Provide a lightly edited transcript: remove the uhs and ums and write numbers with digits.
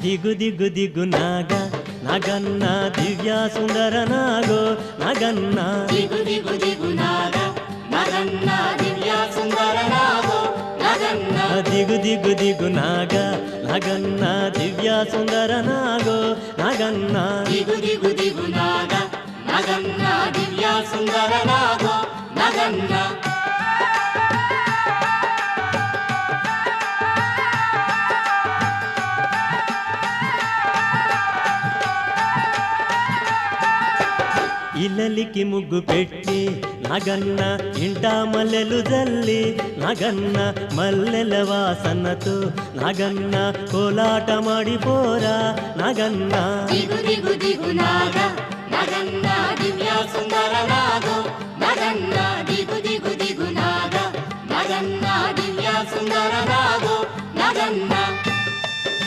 ದಿಗು ದಿಗು ದಿಗು ನಾಗ ನಗನ್ನ ದಿವ್ಯ ಸುಂದರ ನಾಗೋ ನಗನ್ನ ದಿಗು ದಿಗು ದಿಗು ನಾಗ ನಗನ್ನ ದಿವ್ಯ ಸುಂದರ ನಾಗೋ ನಗನ್ನ ದಿಗು ದಿಗು ದಿಗು ನಾಗ ನಗನ್ನ ದಿವ್ಯ ಸುಂದರ ನಾಗೋ ನಗನ್ನ ದಿಗು ದಿಗು ದಿಗು ನಾಗ ನಗನ್ನ ದಿವ್ಯ ಸುಂದರ ನಾಗೋ ನಗನ್ನ ఇల్లలికి ముగ్గు పెట్టి నగన్న ఇంట మల్లెలు జల్లి నగన్న మల్లెల వాసనతో నగన్న కోలాట మాడిపోరా నగన్న ದಿಗು ದಿಗು ದಿಗು ನಾಗ ನಗನ್ನ ದಿವ್ಯ ಸುಂದರ ನಾಗೋ